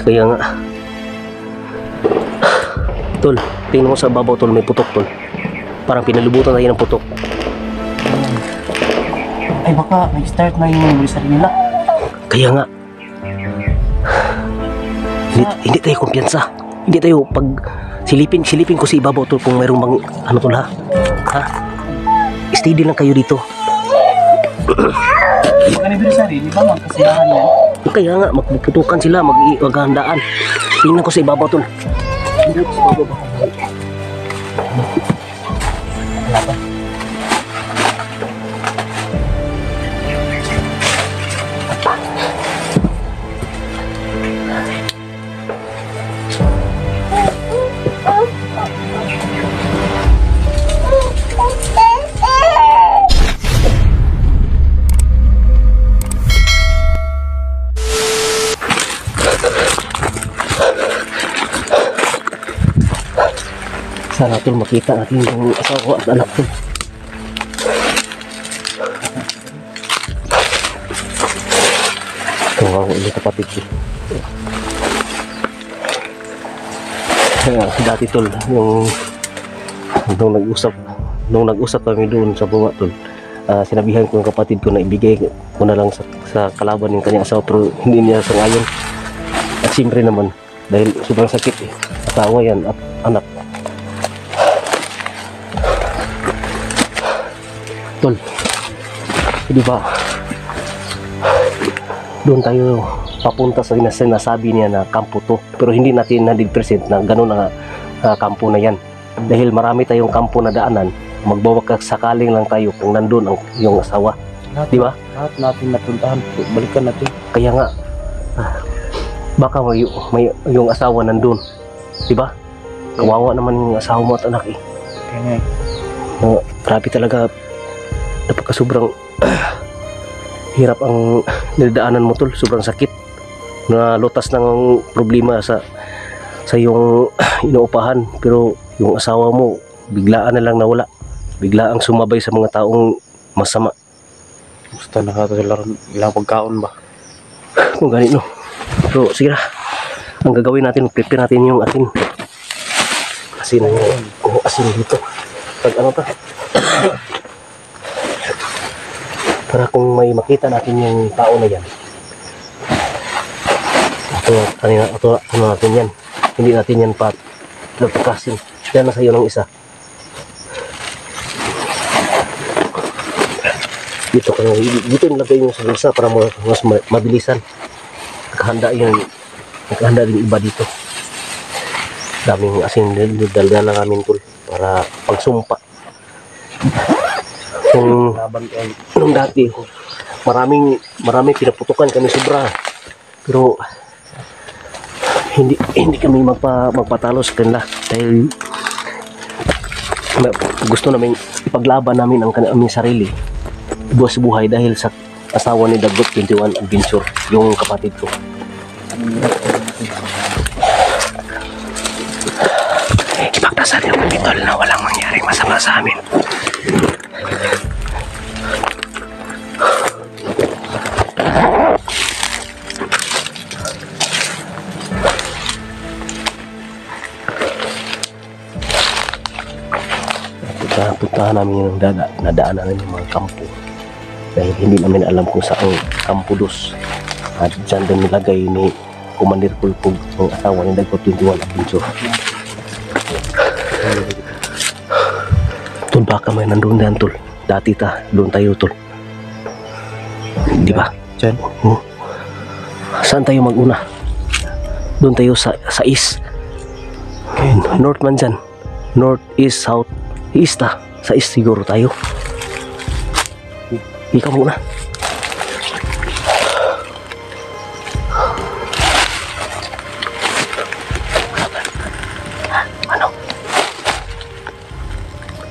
Kaya nga. Tol, tingnan mo sa babaw tol, may putok tol. Parang pinalubutan tayo ng putok. Ay baka nag-start na yung memory nila. Kaya nga. Hindi tayo kumpiyansa. Hindi tayo pag silipin ko si ibabaw tol kung mayroong bang ano tol ha. Ha? Steady lang kayo dito. Pag anniversary, di ba magkasiyahan yan? Kaya nga, magpuputukan sila, maghahandaan. Tingnan ko sa ibabaw tol. Tingnan ko sa ibabaw ba? Wala ba? Sana tol makita natin yung asawa at anak tol. Ito ang ulit kapatid ko. Dati tol, nung nag-usap kami doon sa baba tol, sinabihan ko yung kapatid ko na ibigay ko na lang sa kalaban ng kanyang asawa, pero hindi niya sangayon. At siyempre naman, dahil sobrang sakit asawa yan at anak. Tol, di ba? Doon tayo papunta sa sinasabi niya na kampo to. Pero hindi natin 100% na gano'n na kampo na yan. Dahil marami tayong kampo na daanan, magbawag sakaling lang tayo kung nandun yung asawa. Di ba? Lahat natin napuntahan, balikan natin. Kaya nga, baka may yung asawa nandun. Di ba? Kawawa naman yung asawa mo at anak eh. Kaya nga. Grabe talaga. Napaka-sobrang hirap ang nidaanan mo tol, sobrang sakit na lutas ng problema sa yung inuupahan, pero yung asawa mo biglaan na lang nawala, biglaang sumabay sa mga taong masama. Basta nakatalaran ilang pagkaon ba? Kung ganito, so sige na, ang gagawin natin, prepare natin yung asin yung asin dito pag ano pa para kung may makita natin yung tao na yan, ito natin yan, hindi natin yan napakasin. Yan na sa'yo ng isa. Dito nilagay yung sa bulsa para mas mabilisan. Nakahanda din iba dito. Daming asin daldala namin tol para pagsumpa. Nung dati maraming pinaputukan kami sobra, pero hindi kami magpatalo sa kanila dahil gusto namin ipaglaban namin ang aming sarili buwas buhay dahil sa asawa ni Dagot 21 Adventure, yung kapatid ko. Ipagdasal niyo kami tol na walang mangyaring masama sa amin. Puntahan namin yung nadaanan ng mga kampo dahil hindi namin alam kung saan kampo dos, at dyan din nilagay ni Commander Pulpog ang asawa ni Dagot 21 Adventure. Tol, baka may nandun dyan tol, dati doon tayo tol, di ba? Dyan? Saan tayo maguna? Doon tayo sa east. Okay. North man dyan, north, east, south, east sa east siguro tayo. Ikaw muna. Ano?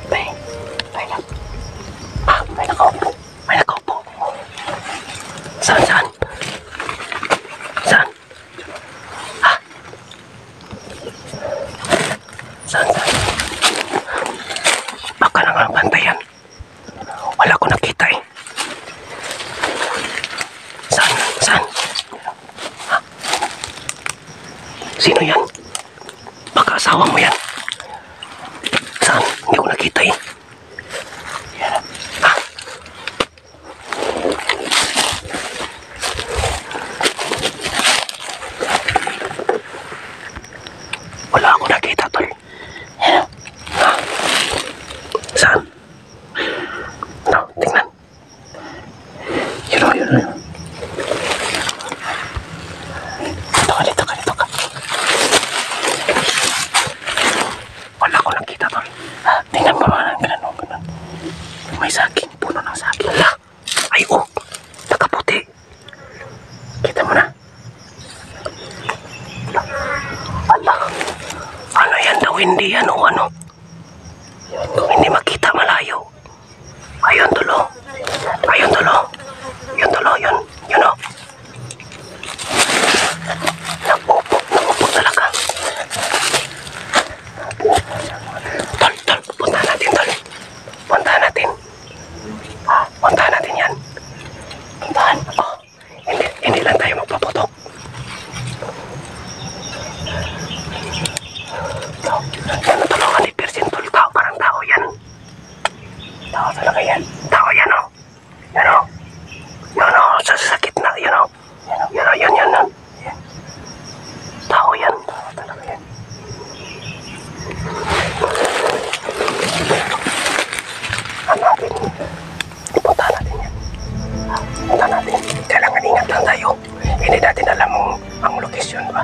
May nakaupo. Saan? Saan? Baka naman bantayan. Wala ko nakita eh. Sino yan? Baka asawa mo yan. Saan? Hindi ko nakita eh. Ha? Wala ako nakita, tol. Ha? Saan? No, tingnan. Yun o. Dito ka. Wala ko nakita, tol. Tingnan mo mga ganun. May saging, puno ng saging. Ala, ay nakaputi. Kita mo na. Ala, ano yan daw, hindi yan o ano? Hindi makita malayo. Ayun tulo. Yun o. Nakupok talaga. Tol, puntahan natin, tol. Puntahan natin yan. Puntahan. Hindi lang tayo magpaputok. Yan na tulungan ni Persin, tol. Parang tao yan. Tao talaga yan. Tao yan o. Yan o. Sa sakit na. Yan o. Yan. Tao yan. Tao talaga yan. Punta natin yan. Kailangan ingat lang tayo. Hindi natin alam ang location ba.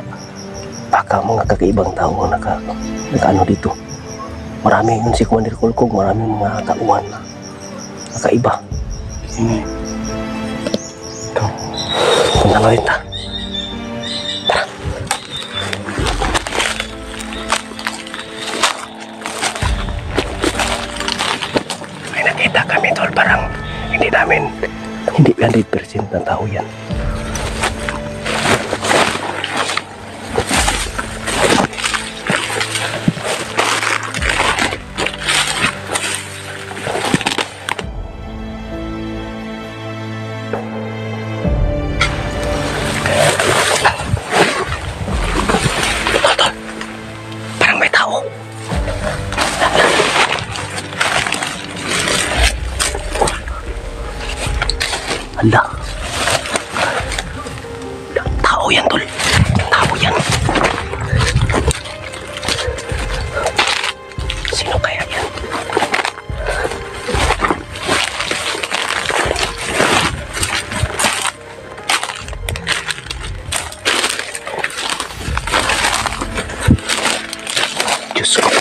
Baka mga kakaibang tao ang naka-ano dito. Marami yun si Commander Kulkog. Marami mga tauhan na kakaiba. Punta nga rin ta. Tara. May nakita kami, tol. Parang hindi 100% ng tao yan. Tol. Parang may tao. Hala. Tao yan, tol. Tao yan. Sino kaya yan? Diyos ko.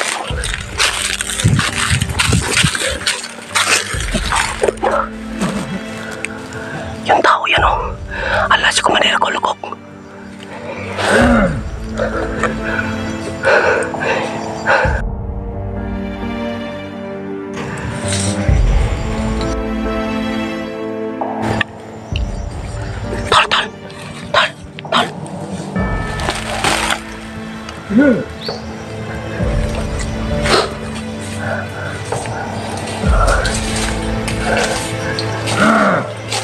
Yung tao yan o. Ala, si Commander Kulkog. Tol.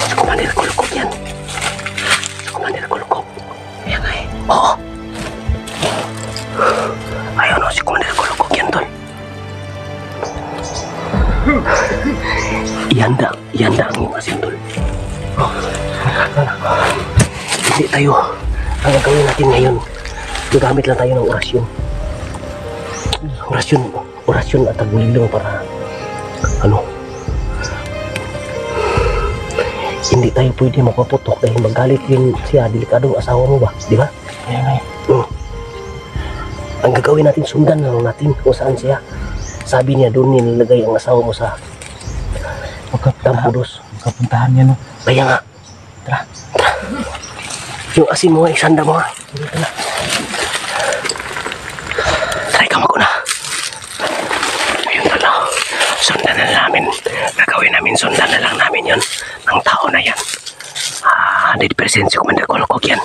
Si Commander Kulkog yan. Ayan nga eh. Oo. Ayun o, si Commander Kulkog yan, tol. Ihanda ang iyong asin, tol. Hindi tayo. Ang gagawin natin ngayon, gagamit lang tayo ng orasyon. Orasyon at tagulilong para hindi tayo pwede mapaputok dahil magalit din siya, delikadong asawa mo ba, di ba? Ayan. Ang gagawin natin, sundan lang natin kung saan siya. Sabi niya doon nilalagay ang asawa mo sa Tampudos. Kapuntahan niya, no? Kaya nga. Tara. Yung asin mo, isanda mo ha. Dito na. Try ka mag-una. Ayun na lang. Sundan na namin. Gagawin namin, sundan na lang namin yun. Ang tao na yan. 100% si Commander Kulkog yan.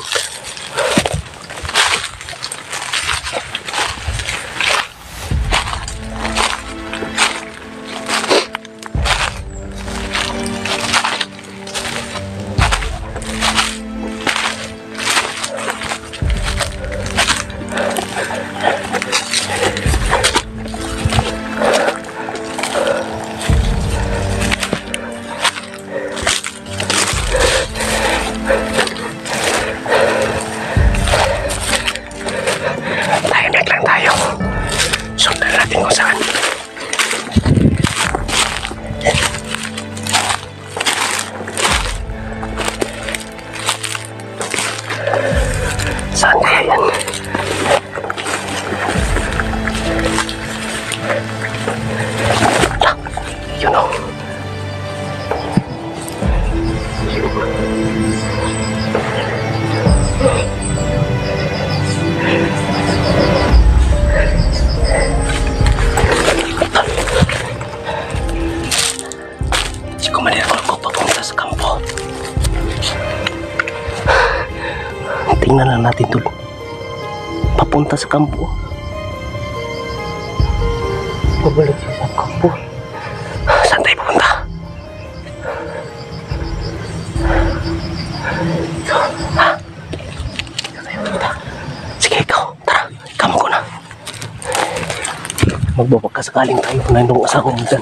lang natin tol. Papunta sa kampo. Pabalik siya sa kampo. Saan tayo pupunta? Ha? Saan tayo pupunta? Sige, ikaw. Tara, kamo ko na. Magbabagkasakaling tayo na yung asawa mo dyan.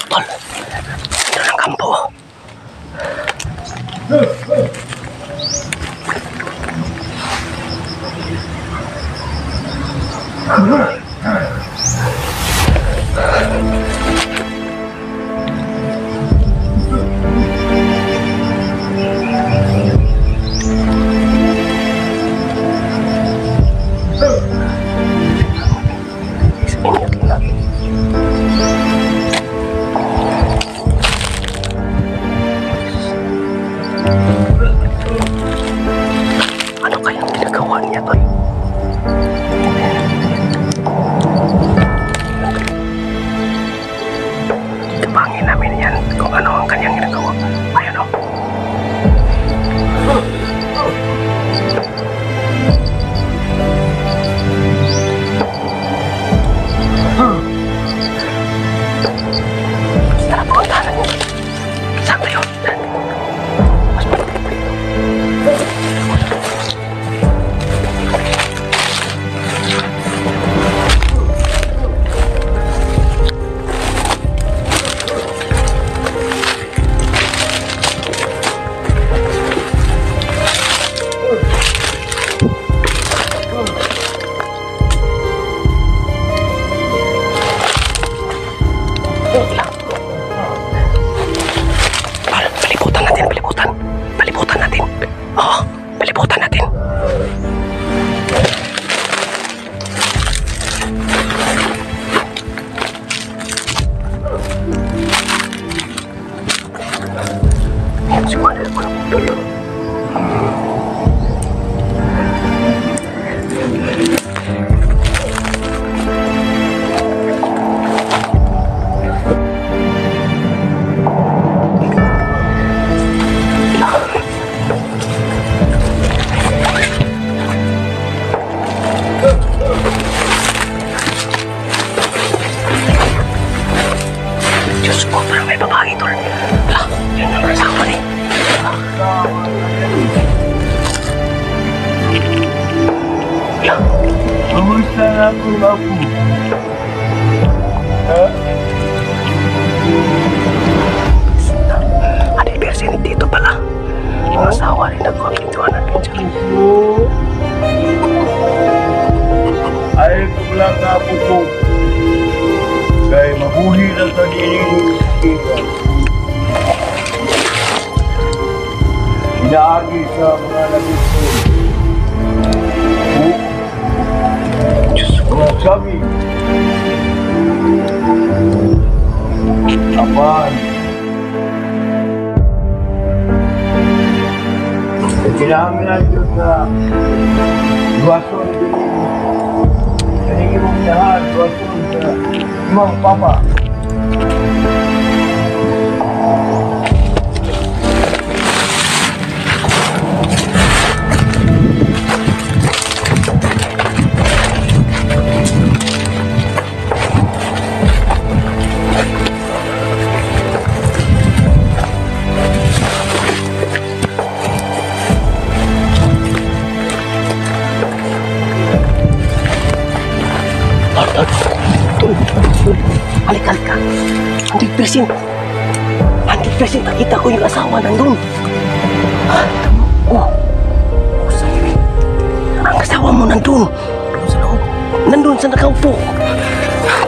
Tol, ito ng kampo. Ingat lang natin. Ano kayang ginagawa niya, Tol? Kapangin namin yan kung ano ang kanyang ginagawa. Ayan o. Tara, punta na niyo. Saan tayo? Mas palit. Paliputan natin, paliputan. Paliputan natin. Oo, paliputan natin. Yan, siguro ko lang tulo. Diyos ko, parang may babae, Tol. Wala, yun ang asawa ni. Wala. Kamusta na ako, Apo? Anniversary dito pala. Yung asawa rin nagkakituan natin siya. Ay, kumula ka po po. Kaya mabuhi lang sa dinilingan. Inaagi sa mga nagito. Diyos ko. Mga sabi. Apan. Kailangan natin sa luwason din. Kaningin mong lahat, luwason sa imang papa. Halika. 100%. 100% nakita ko yung asawa nandun. Oh. Ang asawa mo nandun. Sa loob. Nandun sa nakaupo.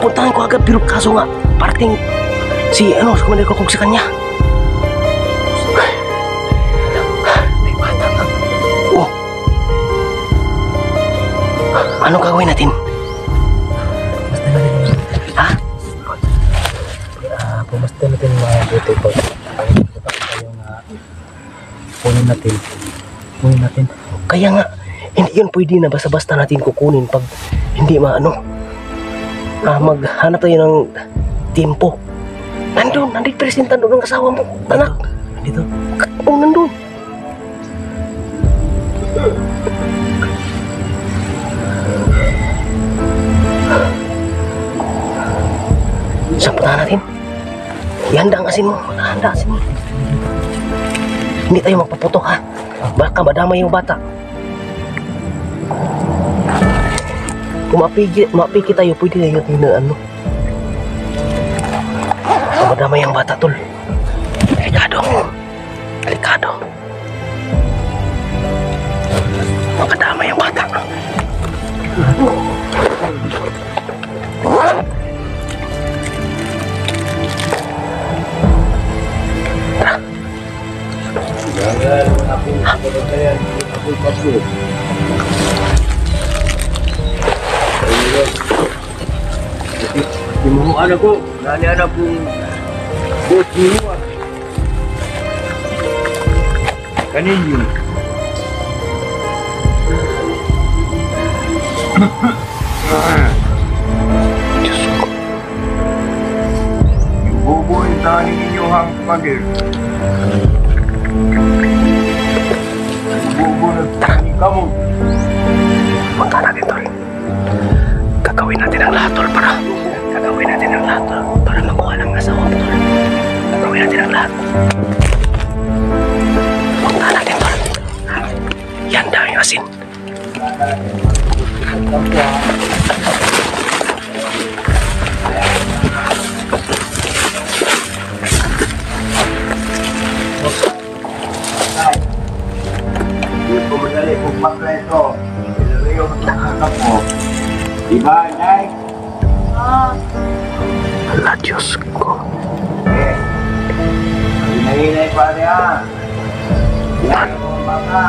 Puntahan ko agad pero kaso nga parating si kumalir ko sa kanya. May bata nga. Oh. Ano gagawin natin? Ha? Pumasta natin mabuti pag tayo nga kunin natin. Kunin natin. Kaya nga, hindi yun pwede na basta-basta natin kukunin pag hindi maano. Maghanap tayo ng tempo. Nandun, presenta doon ang asawa mo, anak. Dito. Oo, nandun. Saan puntahan natin? Ihanda ang asin mo. Handa asin mo. Hindi tayo magpaputok ha. Baka madamay yung bata. Kung mapiki tayo, pwede na yun na ano. Madamay ang bata, tol. Delikado. Delikado. Makadamay ang bata. Jangan aku kepercayaan aku pasu. Di mau ada ko, nani ada pun bos luar. Kanin yun. Bobo yung tani ninyo hang pagir. Bobo na tani kamu. Punta natin, tol. Gagawin natin ang lahat, tol, para makuha ng asawa mo, tol. Gagawin natin ang lahat. Punta natin, tol. Yan daw yung asin. Hindi ko madali kung makleto. Ilagay yung nakakap mo. Diba, Nay? Ala, Diyos ko. Hinay-hinay pa rin ha. Yan yung mga.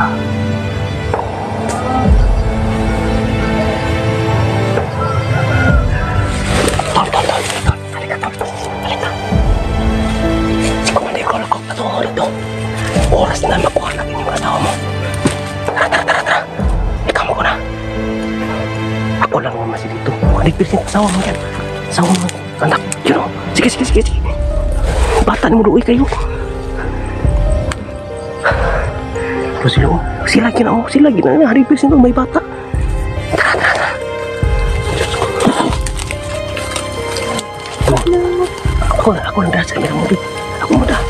Tol. Halika, tol. Halika. Si Kumanday ko, lakot na to. Dito. Oras na makuha natin yung asawa mo. Tara. Ikaw mo ko na. Ako lang naman si dito. 100% asawa mo yan. Asawa mo. Anak, you know. Sige. Bata ni mo doon kayo. Pero sila gina. 100% may bata. Tara. Ako lang dahil sa kamera mo. Ako mo dah.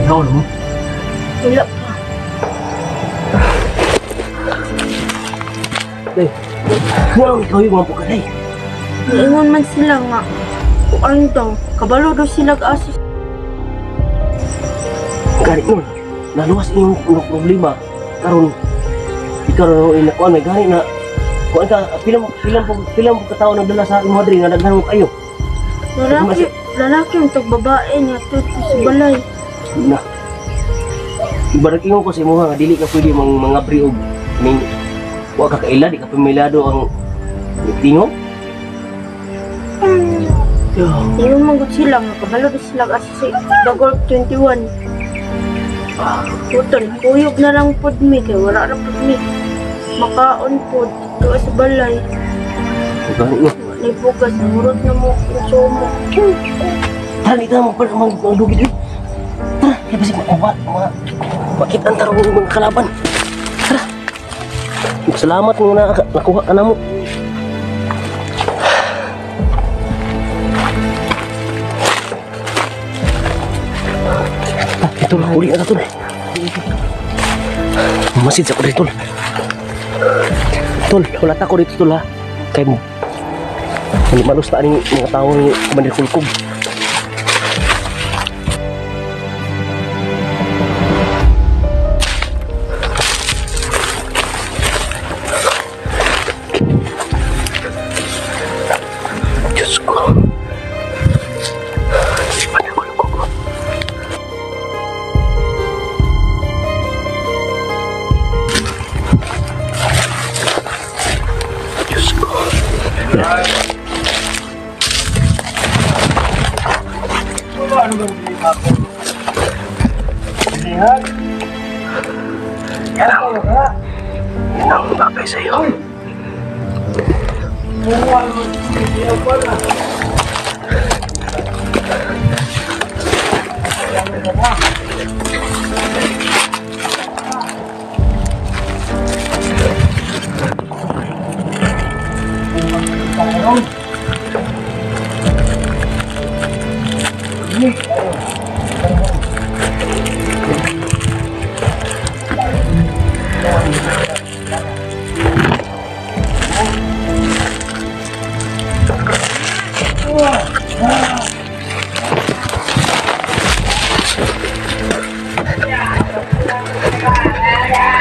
Ikaw mo? Wala. Day, ikaw yung mga pukaday. Iingon man sila nga. Kung ano daw, kabalo daw sila asis. Gari nun, naluwas yung problema. Karon, ikaw na inakuan, may gari na kuan ka, pilang po katao nagdala sa imong hadri nga daghan mo kayo. Lalaki yung babae niya, tuto sa balay. Na. Ibarat ingon ko sa imo nga dili ka pwede mga briog. Ning wa ka kaila di ka pamilado ang tingog. Iyon manggut sila nga, kabalo daw sila asis. Dagol 21. Putol, kuyog na lang pod mi, kaya wala na pod mi. Makaon pod, tuwa sa balay. Gani nga. Naibugas, murot na mo, kuso mo. Tara, dito na mga dugid rin. Tara, kaya basig makita ang tarong mga kalaban. Tara. Salamat mo na nakuha ka na mo. Ito na, huli na ito. Masid sa ko dito. Tol, wala ta ko dito tol ha. Kay mo. Hindi malusta ang mga tao ni Commander Kulkog. Diyos ko. Si Commander Kulkog. Diyos ko. Ano ba ang ako? Lihat. Yan ang bagay sa'yo.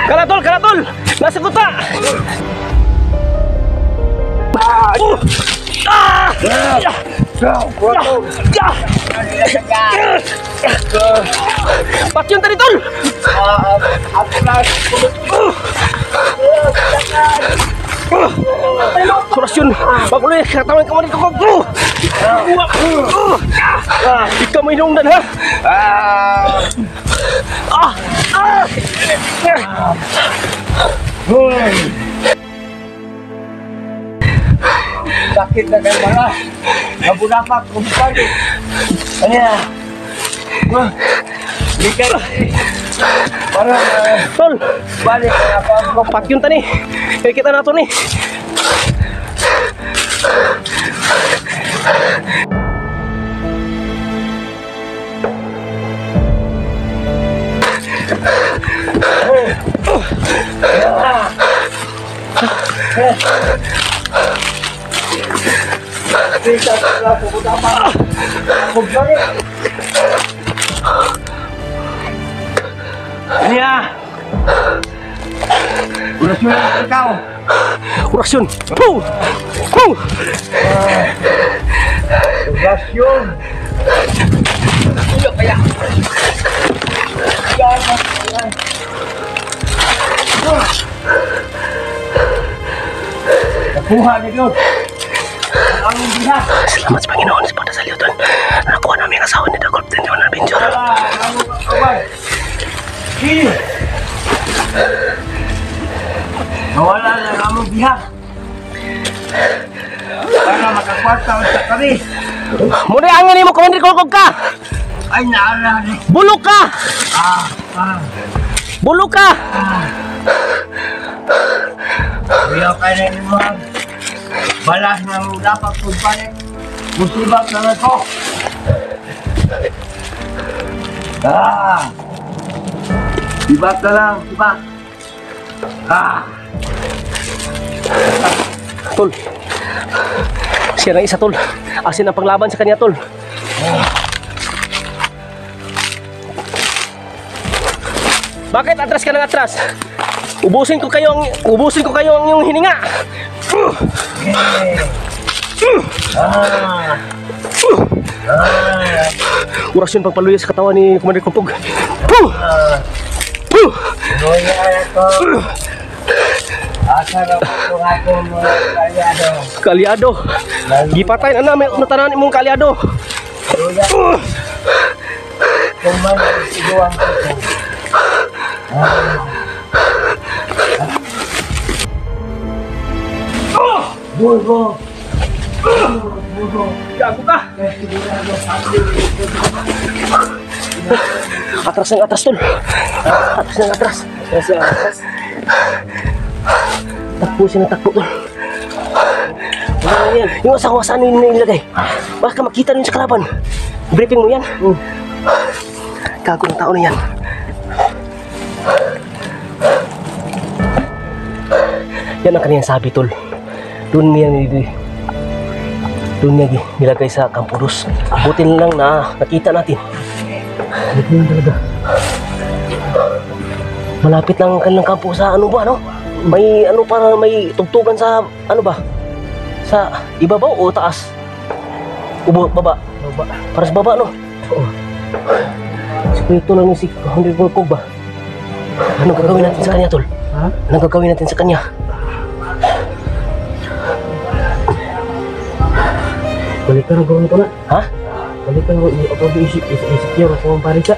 Kalatol, kalatol! Nasa kuta! Pakyon tadi tol! Kurasyon! Baguloy! Katawan ka mo dito ko! Ikaw mo inungdan ha! Sakit na kayo mga. Nabunapak, kumpani. Ano yan? Bigay. Para Tol! balik na ako. Pakyon tani! Kaya kita na ito ni! Bisa na pupunta pa. Kumpani. Ano yan? Kurasyon na ikaw. Kurasyon! Puh! Puh! Kurasyon. Ano kaya? Nakuha niya doon. Ang bihat. Salamat sa Panginoon sa pagdasal doon. Nakuha namin ang asawa ni Dagolp din yung adventure. Ang kawan. Sini. Nawala na ang among bihat. Para makakwarta sa kami. Muna angin mo, Commander Kulkog ka! Ay, naara ni. Bulok ka! Bulok ka! Kuya kayo na yung mga balas ng dapat pagpalit. Musibak na ito. Sibak na lang, sibak. Tol. Siya na isa, Tol. Asin ang panglaban sa kanya, Tol. Bakit atras ka ng atras? Ubusin ko kayo ang iyong hininga. Orasyon pagpaluya sa katawan ni Commander Kulkog. Asa na po akong mga kalyado. Kalyado. Gipatay na namin natanan imong kalyado. Kuya, kung man isiguan ko ito. Burgo! Burgo! Gago ka. Atras ng atras, Tol. Atras ng atras. Yes, Takbo siya ng takbo tol. Wala na yan. Yung asawa saan nilagay? Baka makita rin sa kalaban. Briefing mo yan. Gago ng tao na yan. Yan ang kaniyang sabi tol. Doon niya nilagay sa Campo 2. Buti na lang na nakita natin. Buti lang talaga. Malapit lang ang kanilang kampo sa ano ba, no? May ano para may tugtugan sa ano ba? Sa ibabaw o taas? Baba. Para sa baba, no? Oo. Sikreto lang yung si Henry Volkov ba? Anong gagawin natin sa kanya, tol? Ha? Anong gagawin natin sa kanya? Balik ka na gawin ko na. Ha? Balik ka na i-secure sa mga parisa.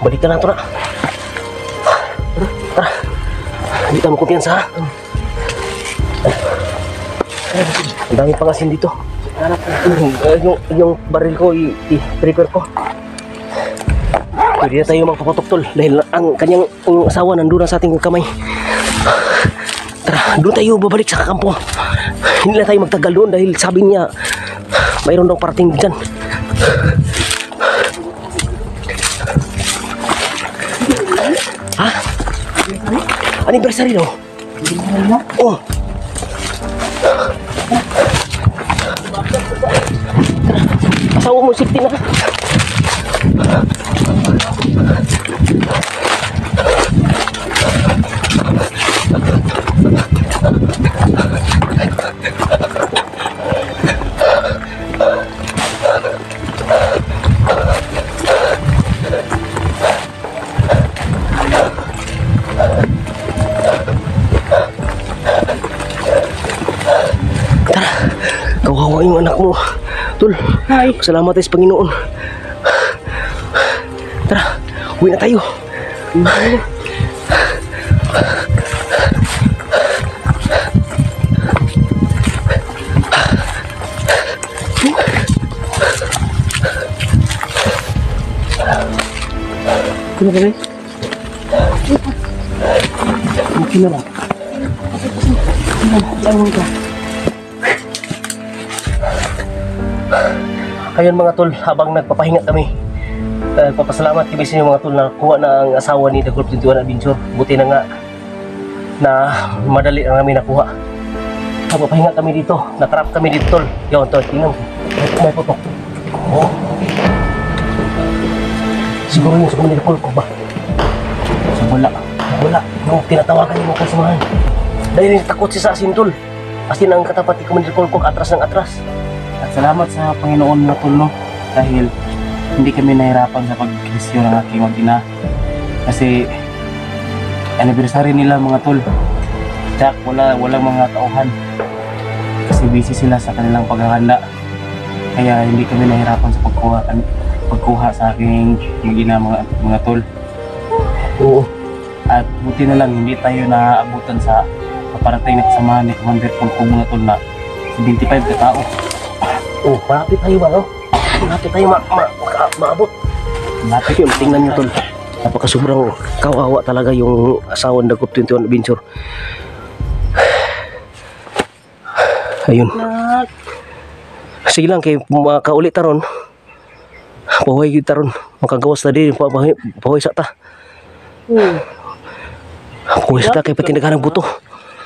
Balik ka na, tol. Tara. Hindi ka mo kumpiyansa, ha? Ang dami pang asin dito. Yung baril ko, i-prepare ko. Pwede na tayo magpapatok tol dahil ang kanyang asawa nandun na sa ating kamay. Tara, doon tayo babalik sa kampo. Hindi na tayo magtagal doon dahil sabi niya mayroon daw parating dyan. Ha? Anniversary daw? Oh. Asawa mo, safety na. Tara, kawawa yung anak mo. Tol, salamat tayo sa Panginoon. Tara, uwi na tayo. Ano ba, guys? Okay na lang. Ayun mga tol, habang nagpapahinga kami, papasalamat kami sa inyo mga tol na kuha na ang asawa ni The Group 21 Adventure. Buti na nga na madali na namin nakuha. Nagpapahinga kami dito, natrap kami dito tol. Yun tol, tingnan mo. May putok. Oh. Siguro yung sa kumunil ko ba? Sa wala. Yung tinatawagan yung mga kasamahan. Dahil takot si Sasin tol. As in ang katapat ni kumunil ko atras ng atras. At salamat sa Panginoon mga tol, no? Dahil hindi kami nahirapan sa pag-krisyo ng aking mag-ina. Kasi anniversary nila mga tol. Jack, walang mga tauhan. Kasi busy sila sa kanilang paghahanda. Kaya hindi kami nahirapan sa pagkuha sa aking mag-ina mga tol. Oo. At buti na lang hindi tayo naaabutan sa kaparating na kasamahan ni Commander Volkov mga tol na 75 ka tao. Oh, malapit tayo ba, no? Malapit tayo maabot. Malapit Yung tingnan nyo tol. Napakasobrang kawawa talaga yung asawa ng The Group 21 Adventure. Ayun. Sige lang, kay makaulit taron. Pahuay yun taron. Makagawas na din. Pahuay sa ta. Pahuay sa ta kay patindagan ng buto.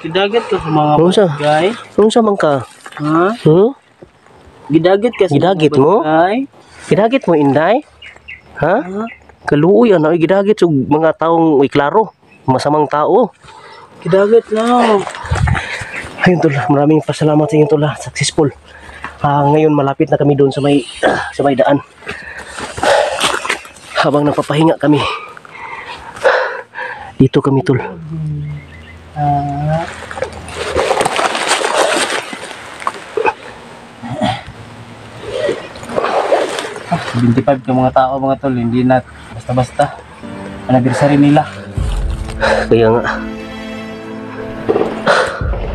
Gidagat ka sa mga Ano sa? bagay. Ano sa man ka? Ha? Gidagat ka sa Gidagit mga mo? bagay. Gidagit mo, Inday? Ha? Kaluoy, ano? Gidagit sa mga taong may klaro. Masamang tao. Gidagat na. Ayun tol, maraming pasalamat sa inyo tol ha. Successful. Ngayon malapit na kami doon sa may daan. Habang nagpapahinga kami. Dito kami tol. 25 ka mga tao mga tol, hindi na basta-basta anniversary nila. Kaya nga.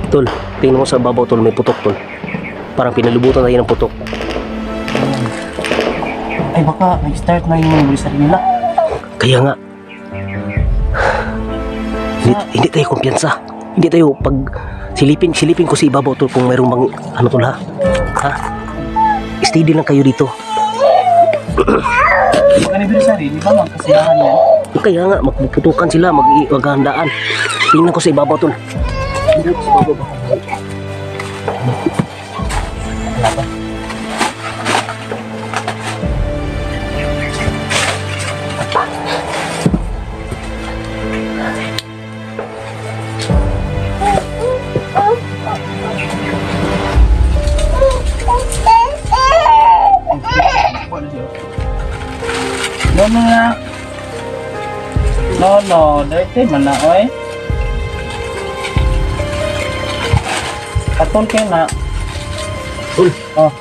Tol, tingnan mo sa babaw tol, may putok tol. Parang pinalubutan tayo ng putok. Ay baka nag-start na yung anniversary nila. Kaya nga. Hindi tayo kumpiyansa. Hindi tayo pag Silipin ko si ibabaw tol kung mayroong bang ano tol ha. Ha? Steady lang kayo dito. Pag anniversary, di ba magkasiyahan yan? Kaya nga, magpuputukan sila, maghahandaan. Tingnan ko sa ibabaw tol. Tingnan ko sa ibabaw ba? Wala ba? No, na. No, dito man na, oy. Katol kayo na. Tol, Oh,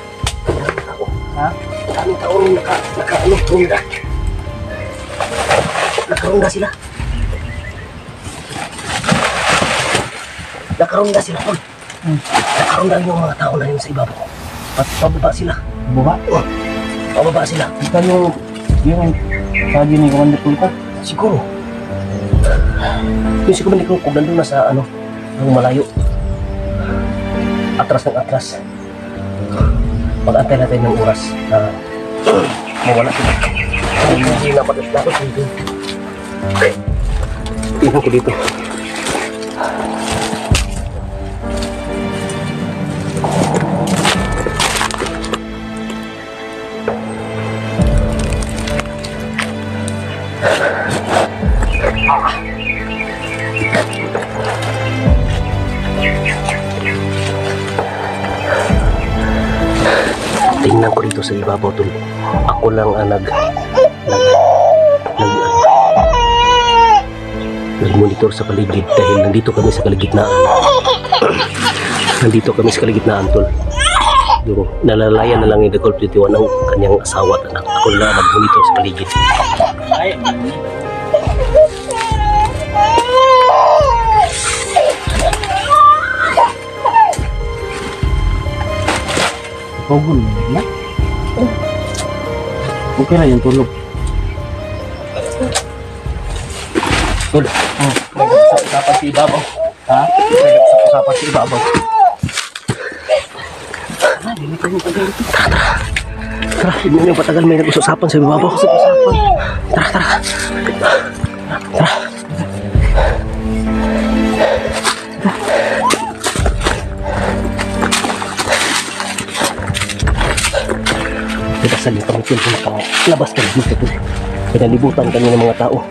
ha? daming taon naka-ronda. Nakaronda sila. Nakaronda sila, tol. Nakaronda yung mga tao na yun sa ibabaw. At pababa sila. Buka? Oh, pababa sila. Ikaw yung sabi ni Commander Tulka. Siguro. Yung si Kumanik kung nandun na sa ano, ang malayo. Atras ng atras. Pag-antay natin ng oras na mawala sila. Hindi na dapat dito. Tingnan ko dito. Tingnan ko dito sa ibabaw tol. Ako lang ang nag-monitor sa paligid dahil nandito kami sa kaligitnaan. Nandito kami sa kaligitnaan tol. Yung nalalayan na lang yung Decolp 21 ng kanyang asawa at anak. Ako lang nag-monitor sa paligid. Ay, Pogol na? Okay na yung tulog. Tol, nag-usapan si ibabaw. Ha? Nag-usapan si ibabaw. Tara, hindi na yung patagal may nag-usapan sa ibabaw. Tara. Kita sa lipang ito, labas ka dito. Pinalibutan kami ng mga tao.